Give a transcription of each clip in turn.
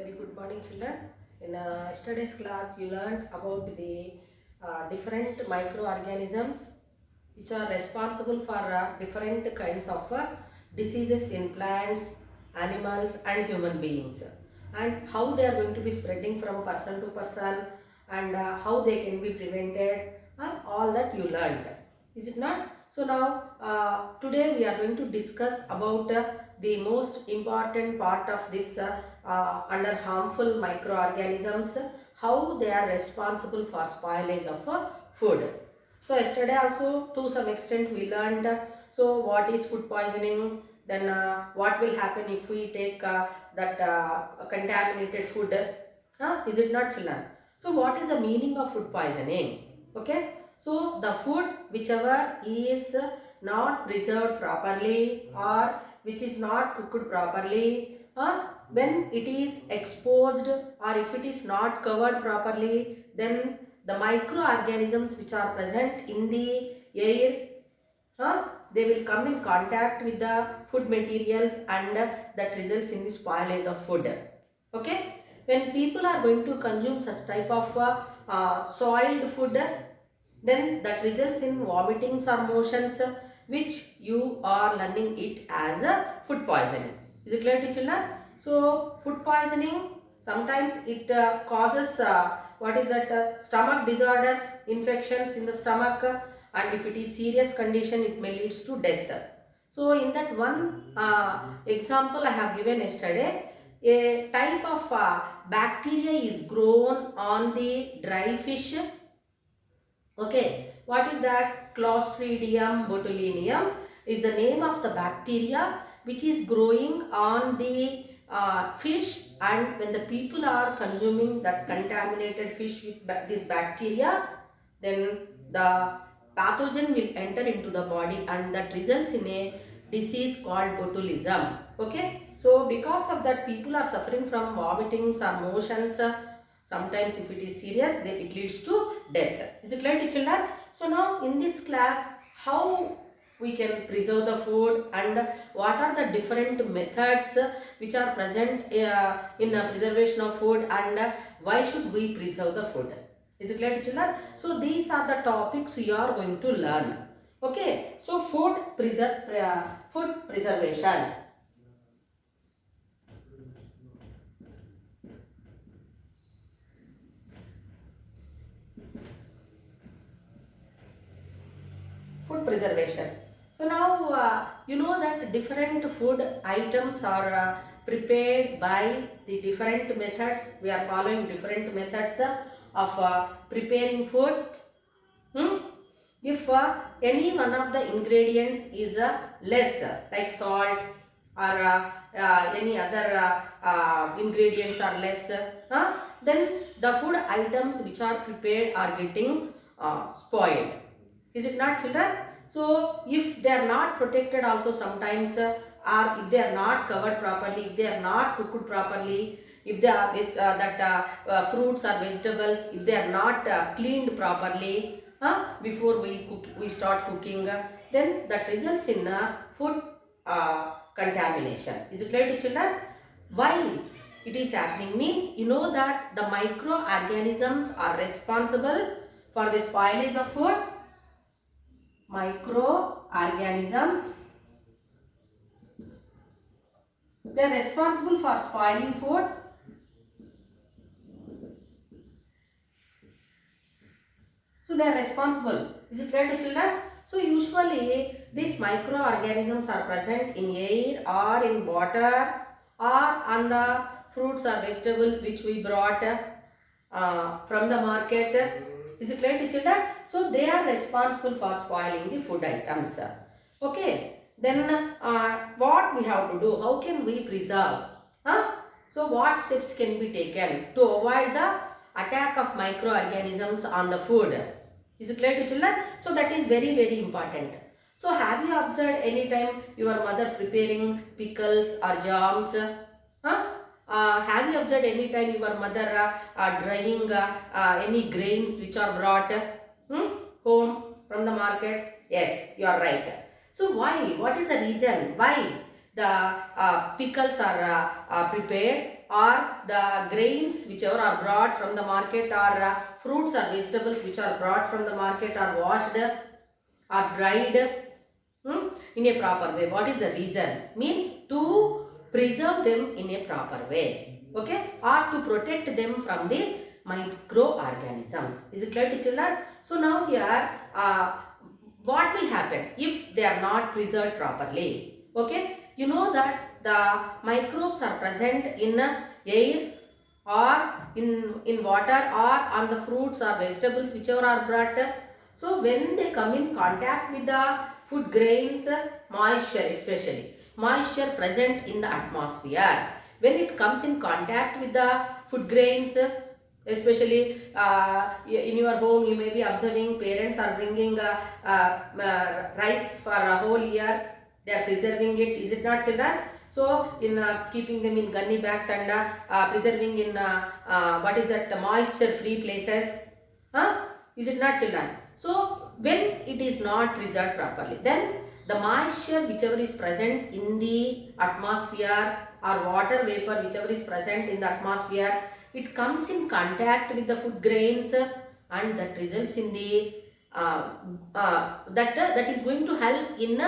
Very good morning, children. In yesterday's class, you learned about the different microorganisms which are responsible for different kinds of diseases in plants, animals, and human beings, and how they are going to be spreading from person to person, and how they can be prevented. All that you learned, is it not? So now, today we are going to discuss about the most important part of this under harmful microorganisms, how they are responsible for spoilage of food. So yesterday also to some extent we learned so what is food poisoning, then what will happen if we take that contaminated food. Is it not, children? So what is the meaning of food poisoning? Okay, so the food whichever is not preserved properly or which is not cooked properly, when it is exposed or if it is not covered properly, then the microorganisms which are present in the air, they will come in contact with the food materials, and that results in the spoilage of food. Okay, when people are going to consume such type of soiled food, then that results in vomitings or motions, which you are learning it as a food poisoning. Is it clear to children? So food poisoning, sometimes it causes what is that stomach disorders, infections in the stomach, and if it is serious condition, it may leads to death. So in that one example I have given yesterday, a type of bacteria is grown on the dry fish. Okay, what is that? Clostridium botulinum is the name of the bacteria which is growing on the fish, and when the people are consuming that contaminated fish with this bacteria, then the pathogen will enter into the body, and that results in a disease called botulism. Okay, so because of that, people are suffering from vomitings or motions. Sometimes if it is serious, then it leads to death. Is it clear to children? So now in this class, how we can preserve the food and what are the different methods which are present in preservation of food, and why should we preserve the food? Is it clear to children? So these are the topics you are going to learn. Okay, so food preservation. Food preservation. So now you know that different food items are prepared by the different methods. We are following different methods of preparing food. If any one of the ingredients is less, like salt or any other ingredients are less, then the food items which are prepared are getting spoiled. Is it not, children? So if they are not protected also sometimes, or if they are not covered properly, if they are not cooked properly, if they are fruits or vegetables, if they are not cleaned properly before we start cooking, then that results in food contamination. Is it clear to children? Why it is happening means, you know that the microorganisms are responsible for the spoilage of food. Microorganisms, they are responsible for spoiling food. So they are responsible. Is it clear to children? So usually these microorganisms are present in air or in water or on the fruits or vegetables which we brought from the market. Is it clear to children? So they are responsible for spoiling the food items. Okay. Then what we have to do? How can we preserve? So what steps can be taken to avoid the attack of microorganisms on the food? Is it clear to children? So that is very, very important. So have you observed any time your mother preparing pickles or jams? Have you observed any time your mother drying any grains which are brought home from the market? Yes, you are right. So why? What is the reason why the pickles are prepared, or the grains whichever are brought from the market, or fruits or vegetables which are brought from the market are washed or dried in a proper way. What is the reason? Means to preserve them in a proper way, okay, or to protect them from the microorganisms. Is it clear to children? So now here what will happen if they are not preserved properly? Okay, you know that the microbes are present in air or in water or on the fruits or vegetables whichever are brought. So when they come in contact with the food grains, moisture, especially moisture present in the atmosphere, when it comes in contact with the food grains, especially in your home you may be observing parents are bringing rice for a whole year, they are preserving it. Is it not, children? So in keeping them in gunny bags and preserving in what is that, moisture free places, is it not, children? So when it is not preserved properly, then the moisture whichever is present in the atmosphere or water vapor whichever is present in the atmosphere, it comes in contact with the food grains and that results in the that is going to help in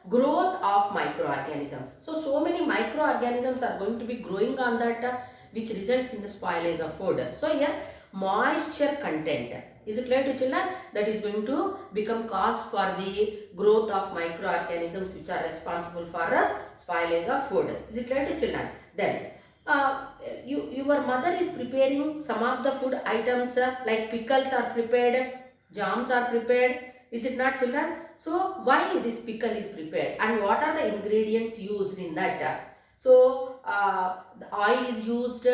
growth of microorganisms. So many microorganisms are going to be growing on that which results in the spoilage of food. So here moisture content, is it clear to children? That is going to become cause for the growth of microorganisms which are responsible for spoilage of food. Is it clear to children? Then your mother is preparing some of the food items like pickles are prepared, jams are prepared. Is it not, children? So why this pickle is prepared and what are the ingredients used in that? So the oil is used,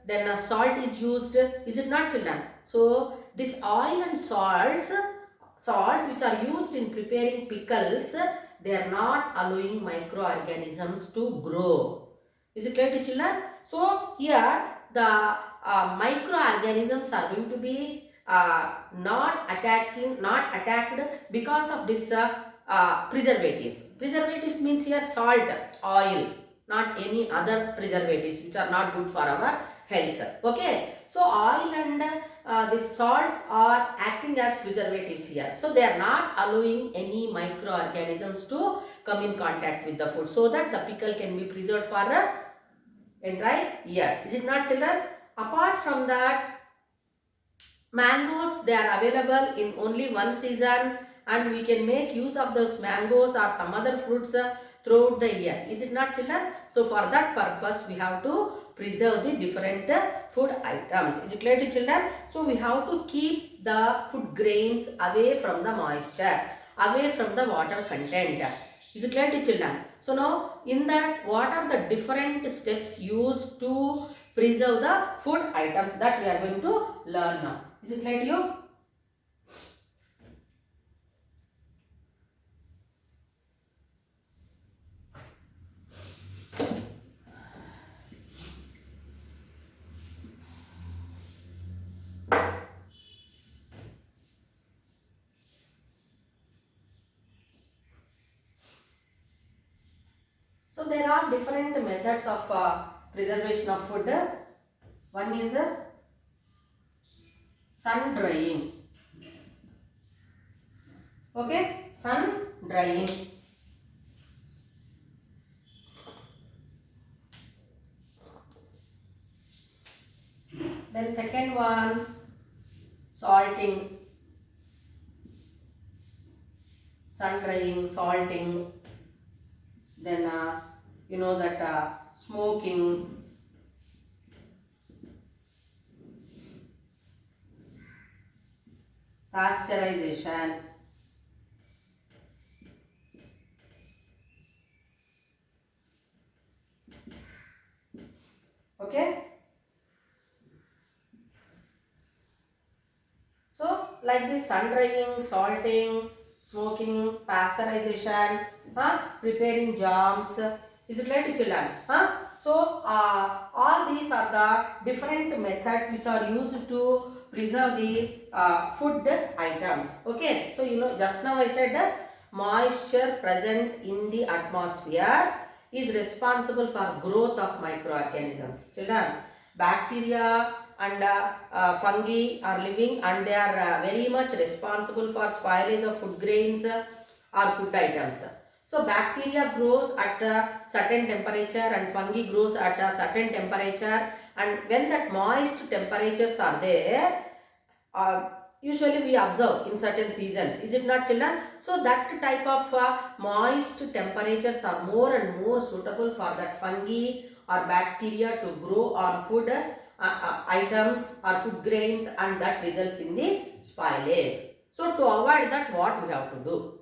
then salt is used. Is it not, children? So this oil and salts which are used in preparing pickles, they are not allowing microorganisms to grow. Is it clear to children? So here the microorganisms are going to be not attacked because of this preservatives. Preservatives means here salt, oil, not any other preservatives which are not good for our health. Okay, so oil and these salts are acting as preservatives here. So they are not allowing any microorganisms to come in contact with the food, so that the pickle can be preserved for entire year. Is it not, children? Apart from that, mangoes, they are available in only one season and we can make use of those mangoes or some other fruits throughout the year. Is it not, children? So for that purpose we have to preserve the different food items. Is it clear to children? So we have to keep the food grains away from the moisture, away from the water content. Is it clear to children? So now in that, what are the different steps used to preserve the food items, that we are going to learn now. Is it clear to you? So there are different methods of preservation of food. One is sun drying. Okay, sun drying. Then second one, salting. Sun drying, salting. Then you know that smoking. Pasteurization. Okay. So like this, sun drying, salting, smoking, pasteurization, preparing jams. Is it clear to children? So all these are the different methods which are used to preserve the food items. Okay, so you know just now I said moisture present in the atmosphere is responsible for growth of microorganisms. Children, bacteria and fungi are living, and they are very much responsible for spoilage of food grains or food items. So bacteria grows at a certain temperature and fungi grows at a certain temperature, and when that moist temperatures are there, usually we observe in certain seasons, is it not, children? So that type of moist temperatures are more and more suitable for that fungi or bacteria to grow on food items or food grains, and that results in the spoilage. So to avoid that, what we have to do?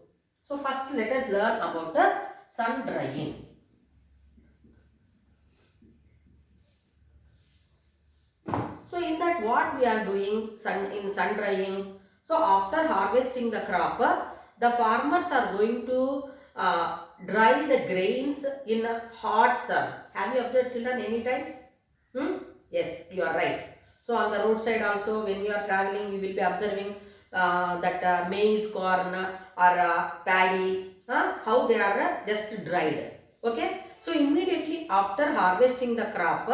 So first let us learn about the sun drying. So in that, what we are doing in sun drying? So after harvesting the crop, the farmers are going to dry the grains in a hot sun. Have you observed, children, any time? Yes, you are right. So on the roadside also, when you are traveling, you will be observing that maize, corn or paddy, how they are just dried. Okay. So immediately after harvesting the crop,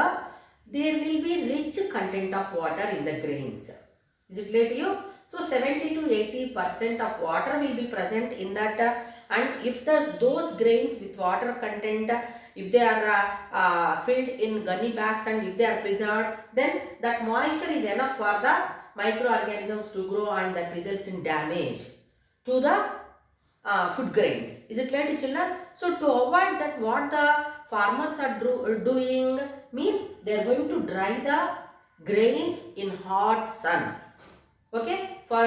there will be rich content of water in the grains. Is it clear to you? So 70 to 80% of water will be present in that, and if those grains with water content, if they are filled in gunny bags and if they are preserved, then that moisture is enough for the microorganisms to grow, and that results in damage to the food grains. Is it clear to children? So to avoid that, what the farmers are doing means they are going to dry the grains in hot sun. Okay, for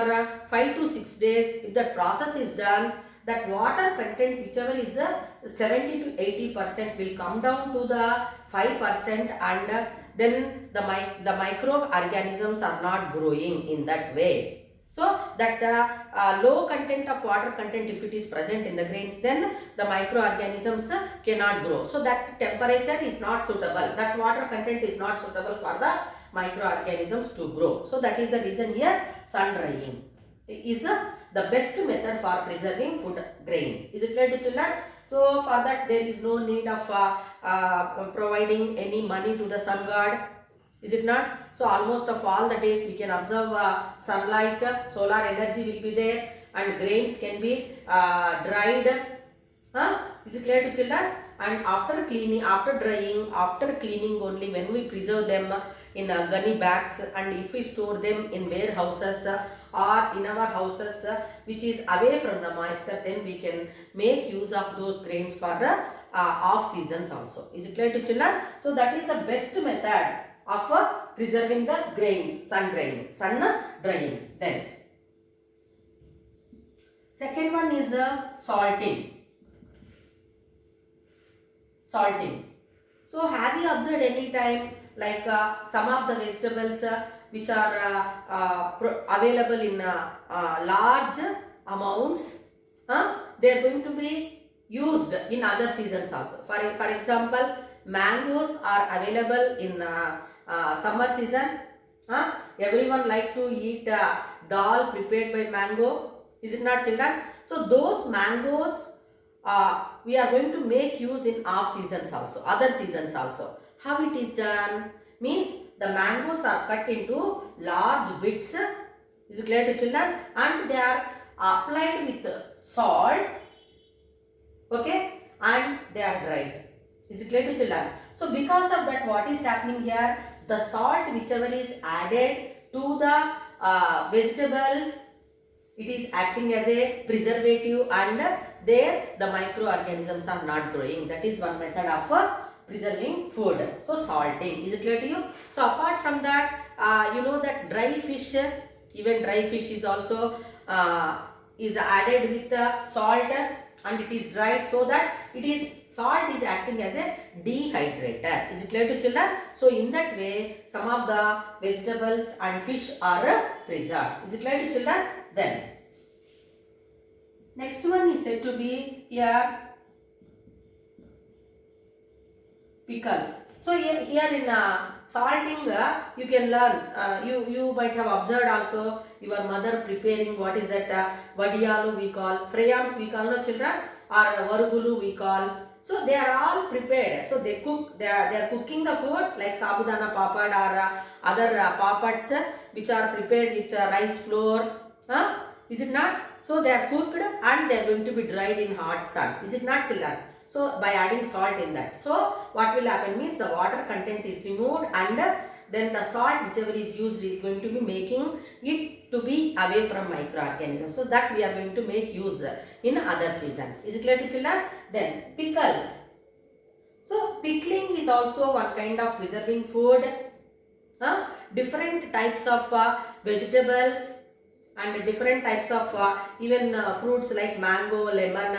5 to 6 days. If that process is done, that water content, whichever is 70 to 80%, will come down to the 5%, and then the microorganisms are not growing in that way. So that low content of water content, if it is present in the grains, then the microorganisms cannot grow. So that temperature is not suitable. That water content is not suitable for the microorganisms to grow. So that is the reason here sun drying is the best method for preserving food grains. Is it clear to children? So for that, there is no need of providing any money to the sun god. Is it not? So almost of all the days we can observe sunlight, solar energy will be there, and grains can be dried. Is it clear to children? And after cleaning, after drying, after cleaning only, when we preserve them in gunny bags, and if we store them in warehouses or in our houses which is away from the moisture, then we can make use of those grains for the off seasons also. Is it clear to children? So that is the best method of preserving the grains, sun drying. Then second one is salting. So have you observed any time, like some of the vegetables which are available in large amounts, they are going to be used in other seasons also. For example, mangoes are available in summer season. Everyone like to eat dal prepared by mango. Is it not, children? So those mangoes we are going to make use in off seasons also, other seasons also. How it is done? Means the mangoes are cut into large bits. Is it clear to children? And they are applied with salt. Okay, and they are dried. Is it clear to children? So because of that, what is happening here? The salt whichever is added to the vegetables, it is acting as a preservative, and there the microorganisms are not growing. That is one method of preserving food. So salting. Is it clear to you? So apart from that, you know that dry fish, even dry fish is also is added with salt, and it is dried, so that salt is acting as a dehydrator. Is it clear to children? So in that way, some of the vegetables and fish are preserved. Is it clear to children? Then next one is said to be here pickles. So here in salting, you can learn. You might have observed also your mother preparing, what is that vadiyalu we call, frayams we call, no children, or varugulu we call. So they are all prepared. So they cook. They are cooking the food like sabudana papad or other papads which are prepared with rice flour. Is it not? So they are cooked and they are going to be dried in hot sun. Is it not, children? So by adding salt in that. So what will happen means the water content is removed and then the salt whichever is used is going to be making it to be away from microorganisms. So that we are going to make use in other seasons. Is it clear to children? Then pickles. So pickling is also one kind of preserving food. Different types of vegetables and different types of even fruits like mango, lemon,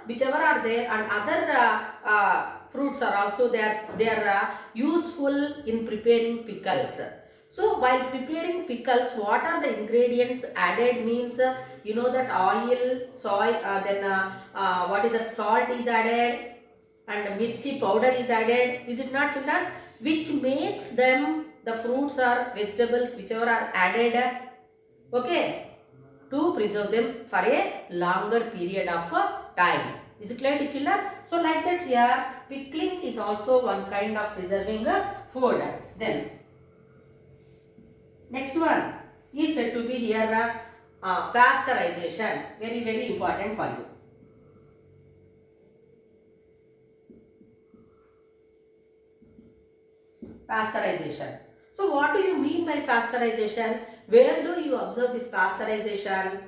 whichever are there, and other fruits are also there. They are useful in preparing pickles. So while preparing pickles, what are the ingredients added means you know that oil, soy, then what is that, salt is added and mirchi powder is added. Is it not, children? Which makes them, the fruits or vegetables whichever are added, okay, to preserve them for a longer period of time. Is it clear to children? So like that here, pickling is also one kind of preserving food. Then next one is said to be here pasteurization. Very, very important for you. Pasteurization. So what do you mean by pasteurization? Where do you observe this pasteurization?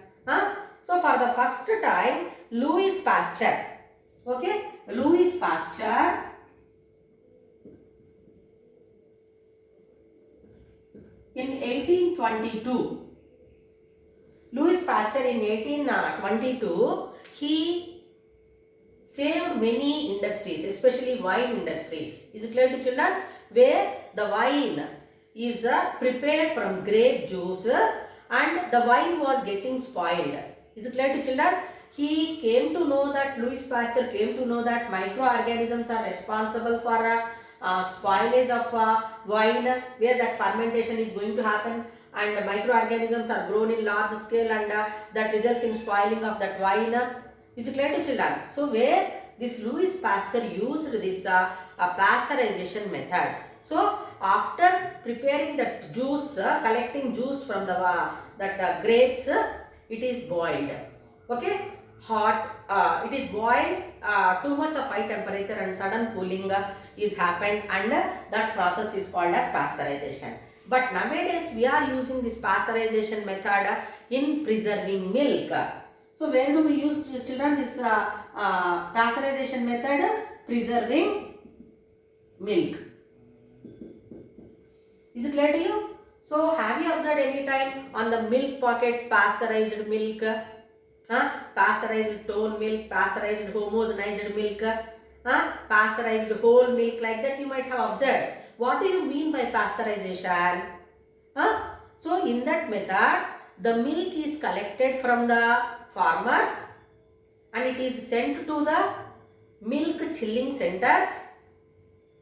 So for the first time, Louis Pasteur. Okay, Louis Pasteur in 1822. Louis Pasteur in 1822, he saved many industries, especially wine industries. Is it clear to children? Where the wine is prepared from grape juice and the wine was getting spoiled. Is it clear to children? He came to know that, Louis Pasteur came to know that microorganisms are responsible for spoilage of wine, where that fermentation is going to happen, and microorganisms are grown in large scale and that results in spoiling of that wine. Is it clear to children? So where this Louis Pasteur used this pasteurization method. So after preparing that juice, collecting juice from the grapes, it is boiled. Okay, hot. It is boiled. Too much of high temperature and sudden cooling is happened, and that process is called as pasteurization. But nowadays we are using this pasteurization method in preserving milk. So where do we use, children, this pasteurization method? Preserving milk. Is it clear to you? So have you observed any time on the milk packets pasteurized milk? Pasteurized tone milk, pasteurized homogenized milk, pasteurized whole milk, like that you might have observed. What do you mean by pasteurization? So in that method, the milk is collected from the farmers and it is sent to the milk chilling centers.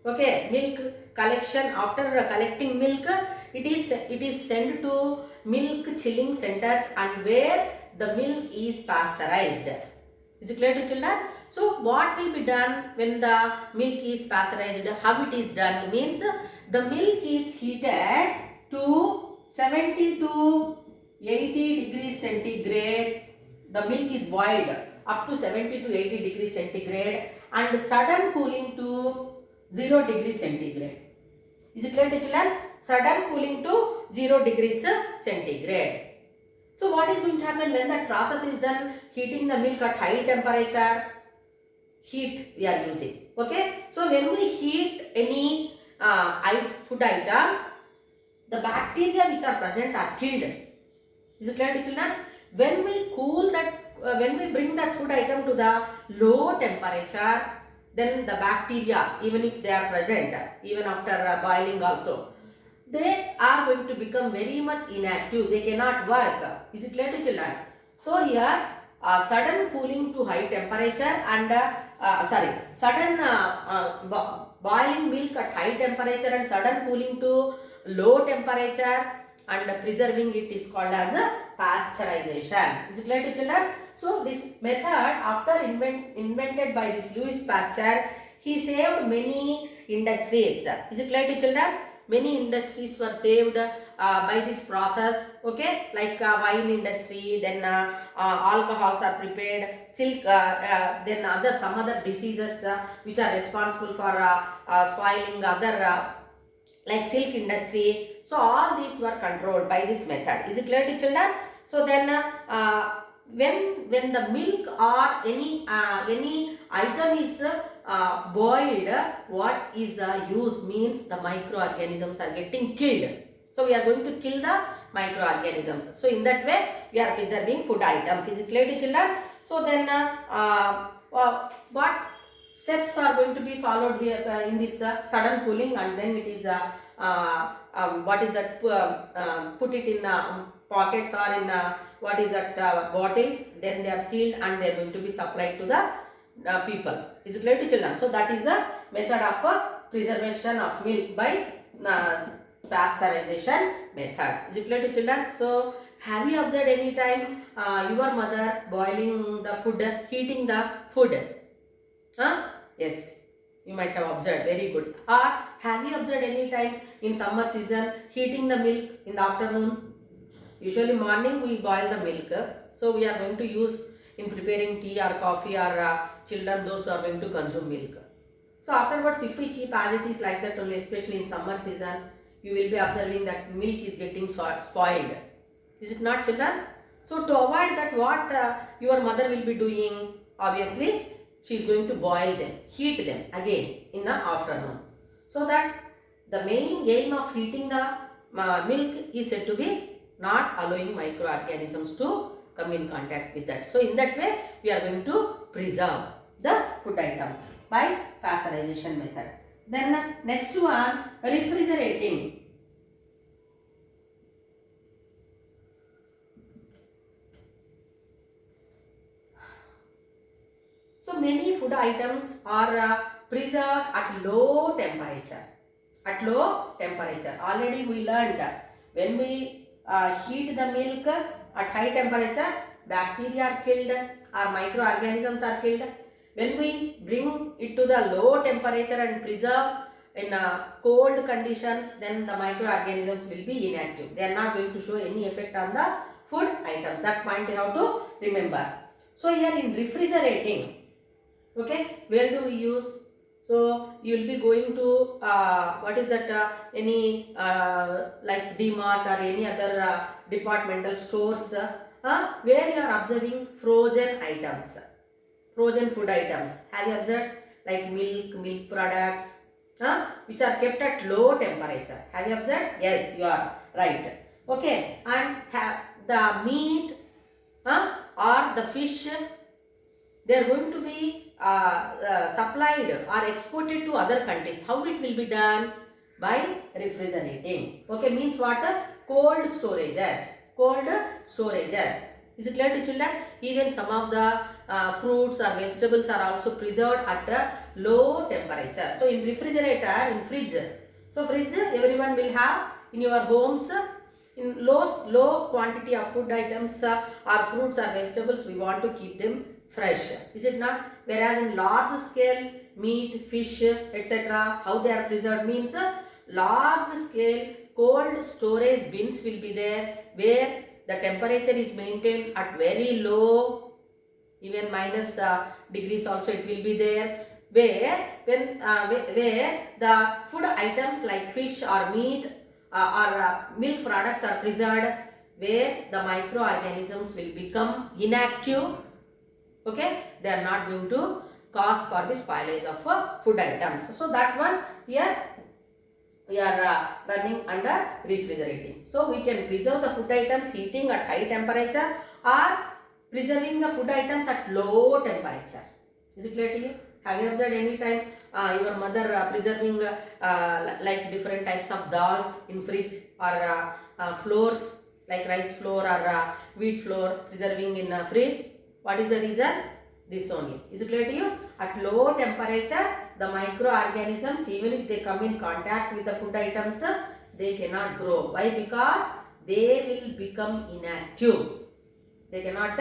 Okay, milk collection, after collecting milk, it is sent to milk chilling centers and where the milk is pasteurized. Is it clear to children? So what will be done when the milk is pasteurized? How it is done means the milk is heated to 70 to 80 degrees centigrade. The milk is boiled up to 70 to 80 degrees centigrade and sudden cooling to 0 degrees centigrade. Is it clear to children? Sudden cooling to 0 degrees centigrade. So what is going to happen when that process is done? Heating the milk at high temperature. Heat we are using. Okay. So when we heat any food item, the bacteria which are present are killed. Is it clear to children? When we cool that, when we bring that food item to the low temperature, then the bacteria, even if they are present, even after boiling also, they are going to become very much inactive. They cannot work. Is it clear to children? So here, sudden cooling to high temperature and sudden boiling milk at high temperature and sudden cooling to low temperature and preserving it is called as a pasteurization. Is it clear to children? So this method, after invented by this Louis Pasteur, he saved many industries. Is it clear to children? Many industries were saved by this process. Okay, like wine industry, then alcohols are prepared, silk, then some other diseases which are responsible for spoiling other like silk industry. So all these were controlled by this method. Is it clear to children? So then when the milk or any item is boiled, what is the use? Means the microorganisms are getting killed. So we are going to kill the microorganisms. So in that way we are preserving food items. Is it clear to children? So then what steps are going to be followed here in this sudden cooling, and then it is what is that, put it in pockets or in what is that, bottles, then they are sealed and they are going to be supplied to the people. Is it clear to children? So that is the method of preservation of milk by pasteurization method. Is it clear to children? So have you observed any time your mother boiling the food, heating the food? Yes, you might have observed. Very good. Or have you observed any time in summer season heating the milk in the afternoon? Usually morning we boil the milk. So we are going to use in preparing tea or coffee, or children, those who are going to consume milk. So afterwards, if we keep as it is like that only, especially in summer season, you will be observing that milk is getting spoiled. Is it not, children? So to avoid that, what your mother will be doing? Obviously, she is going to boil them, heat them again in the afternoon. So that the main aim of heating the milk is said to be not allowing microorganisms to come in contact with that. So in that way, we are going to preserve the food items by pasteurization method. Then next one, refrigerating. So many food items are preserved at low temperature. At low temperature. Already we learned when we heat the milk at high temperature, bacteria are killed or microorganisms are killed. When we bring it to the low temperature and preserve in cold conditions, then the microorganisms will be inactive. They are not going to show any effect on the food items. That point you have to remember. So here in refrigerating, okay, where do we use? So you will be going to what is that, any like DMart or any other departmental stores where you are observing frozen items, frozen food items. Have you observed like milk products which are kept at low temperature? Have you observed? Yes, you are right. Okay, and have the meat or the fish, they are going to be supplied or exported to other countries. How it will be done? By refrigerating. Okay, means what? Cold storages. Cold storages. Is it clear to children? Even some of the fruits or vegetables are also preserved at a low temperature. So in refrigerator, in fridge. So fridge everyone will have in your homes. In low quantity of food items or fruits or vegetables, we want to keep them fresh. Is it not? Whereas in large scale, meat, fish, etc., how they are preserved means large scale cold storage bins will be there, where the temperature is maintained at very low, even minus degrees also it will be there, where where the food items like fish or meat or milk products are preserved, where the microorganisms will become inactive. Okay, they are not going to cause for the spoilage of food items. So that one here we are running under refrigerating. So we can preserve the food items heating at high temperature or preserving the food items at low temperature. Is it clear to you? Have you observed any time your mother preserving like different types of dals in fridge, or flours like rice flour or wheat flour preserving in fridge? What is the reason? This only. Is it clear to you? At low temperature, the microorganisms, even if they come in contact with the food items, they cannot grow. Why? Because they will become inactive. They cannot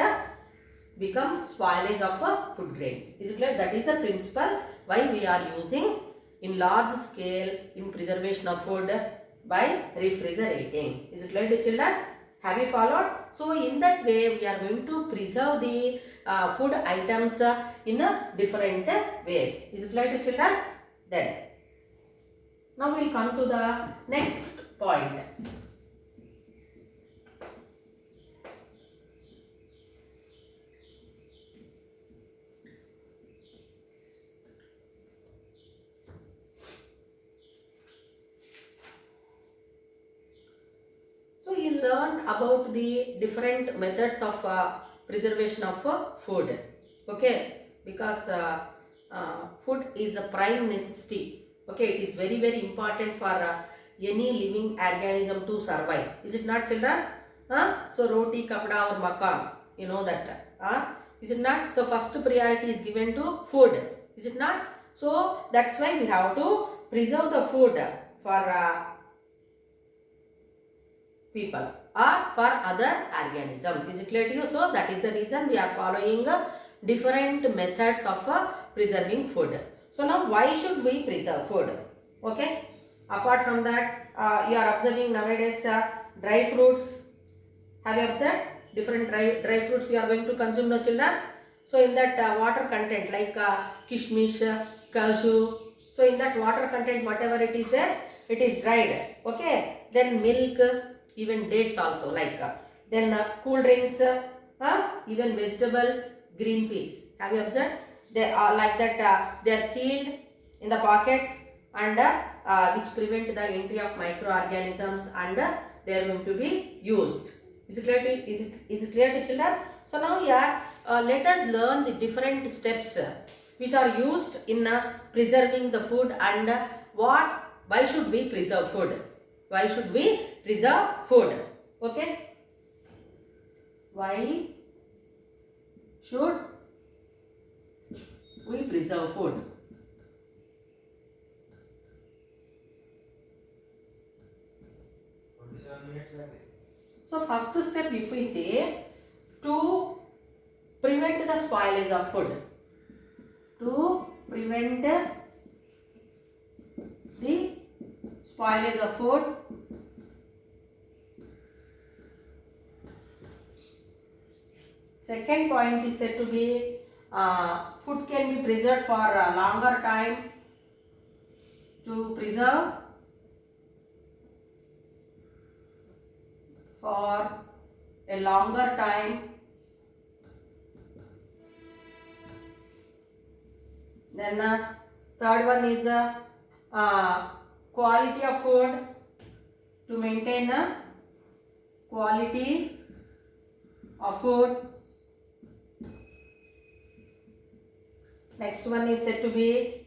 become spoilage of food grains. Is it clear? That is the principle why we are using in large scale in preservation of food by refrigerating. Is it clear to children? Have you followed? So in that way we are going to preserve the food items in different ways. Is it clear to children? Then now we will come to the next point. So you learned about the different methods of preservation of food. Okay, because food is the prime necessity. Okay, it is very very important for any living organism to survive. Is it not, children? So roti, kapda or makan, you know that. Is it not? So first priority is given to food. Is it not? So that's why we have to preserve the food for people or for other organisms. Is it clear to you? So that is the reason we are following different methods of preserving food. So now why should we preserve food? Okay. Apart from that, you are observing nowadays dry fruits. Have you observed? Different dry fruits you are going to consume, no children? So in that water content like kishmish, cashew. So in that water content whatever it is there, it is dried. Okay. Then milk, even dates also like then cool drinks, even vegetables, green peas. Have you observed? They are like that, they are sealed in the pockets and which prevent the entry of microorganisms and they are going to be used. Is it clear to, is it clear to children? So now here let us learn the different steps which are used in preserving the food and why should we preserve food? Why should we preserve food? Okay. Why should we preserve food? So first step if we say to prevent the spoilage of food. To prevent the spoilage of food. Second point is said to be food can be preserved for a longer time. To preserve for a longer time. Then third one is quality of food. To maintain quality of food. Next one is said to be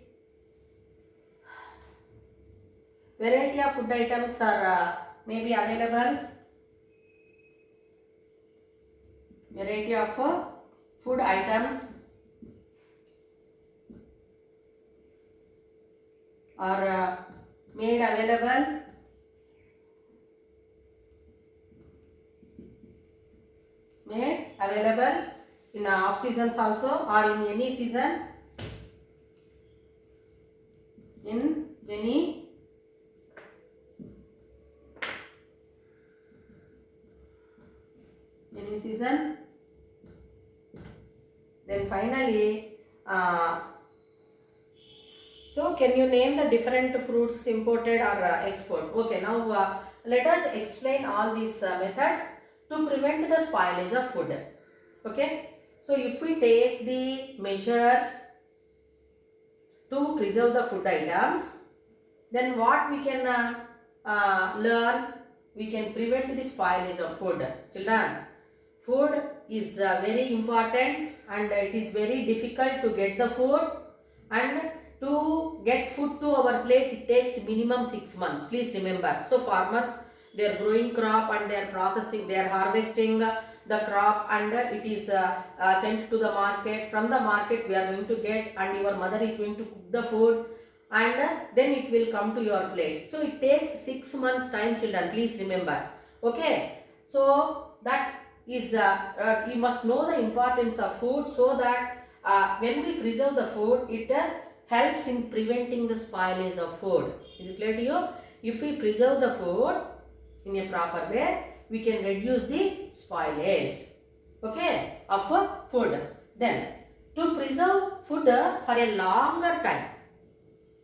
variety of food items are may be available. Variety of food items are made available. Made available in off seasons also or in any season. In any season. Then finally, so can you name the different fruits imported or export? Okay, now let us explain all these methods to prevent the spoilage of food. Okay, so if we take the measures to preserve the food items, then what we can learn? We can prevent the spoilage of food. Children, food is very important and it is very difficult to get the food, and to get food to our plate it takes minimum 6 months. Please remember. So farmers, they are growing crop and they are processing, they are harvesting the crop and it is sent to the market. From the market we are going to get, and your mother is going to cook the food and then it will come to your plate. So it takes 6 months time, children. Please remember. Okay, so that is you must know the importance of food, so that when we preserve the food, it helps in preventing the spoilage of food. Is it clear to you? If we preserve the food in a proper way, we can reduce the spoilage, okay, of food. Then to preserve food for a longer time,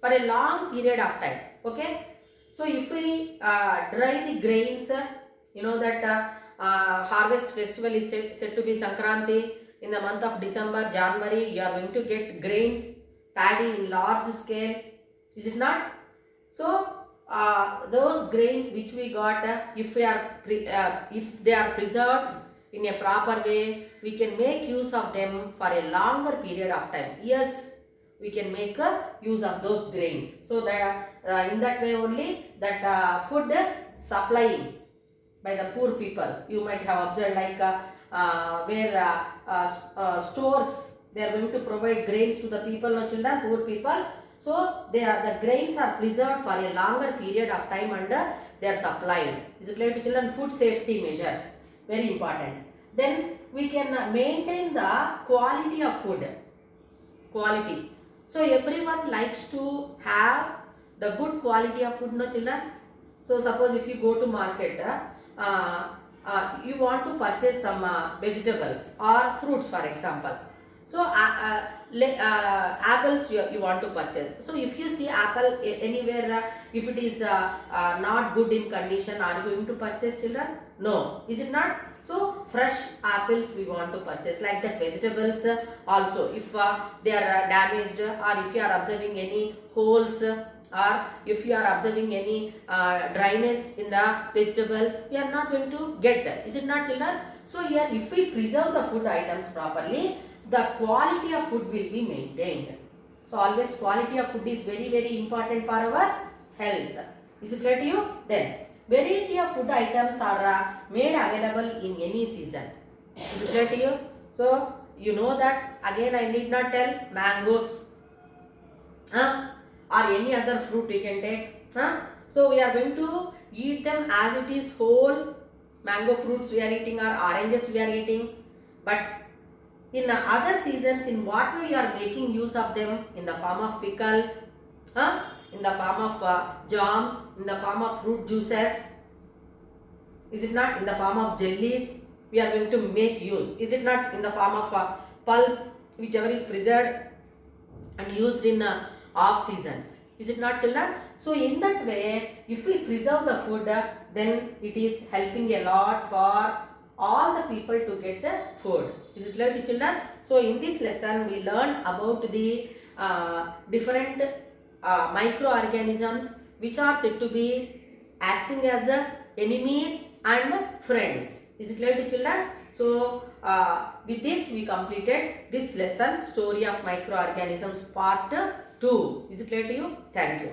for a long period of time, okay. So if we dry the grains, you know that harvest festival is said to be Sankranti. In the month of December, January, you are going to get grains, paddy in large scale, is it not? So those grains which we got, if we are if they are preserved in a proper way, we can make use of them for a longer period of time. Yes, we can make use of those grains. So that in that way only that food supplying by the poor people. You might have observed, like where stores, they are going to provide grains to the people, no children, poor people. So the grains are preserved for a longer period of time and they are supplied. Is it clear to children? Food safety measures, very important. Then we can maintain the quality of food. Quality. So everyone likes to have the good quality of food, no children? So suppose if you go to market, you want to purchase some vegetables or fruits, for example. So apples you want to purchase. So if you see apple anywhere, if it is not good in condition, are you going to purchase, children? No, is it not? So fresh apples we want to purchase. Like that vegetables also, if they are damaged, or if you are observing any holes, or if you are observing any dryness in the vegetables, we are not going to get. Is it not, children? So here, if we preserve the food items properly, the quality of food will be maintained. So always quality of food is very, very important for our health. Is it clear to you? Then variety of food items are made available in any season. Is it clear to you? So you know that, again I need not tell, mangoes or any other fruit we can take. So we are going to eat them as it is whole. Mango fruits we are eating, or oranges we are eating. But in other seasons, in what way you are making use of them? In the form of pickles, in the form of jams, in the form of fruit juices. Is it not? In the form of jellies, we are going to make use. Is it not? In the form of pulp, whichever is preserved and used in off seasons. Is it not, children? So in that way, if we preserve the food, then it is helping a lot for all the people to get the food. Is it clear to children? So in this lesson, we learned about the different microorganisms which are said to be acting as enemies and friends. Is it clear to children? So with this we completed this lesson, story of microorganisms part 2. Is it clear to you? Thank you.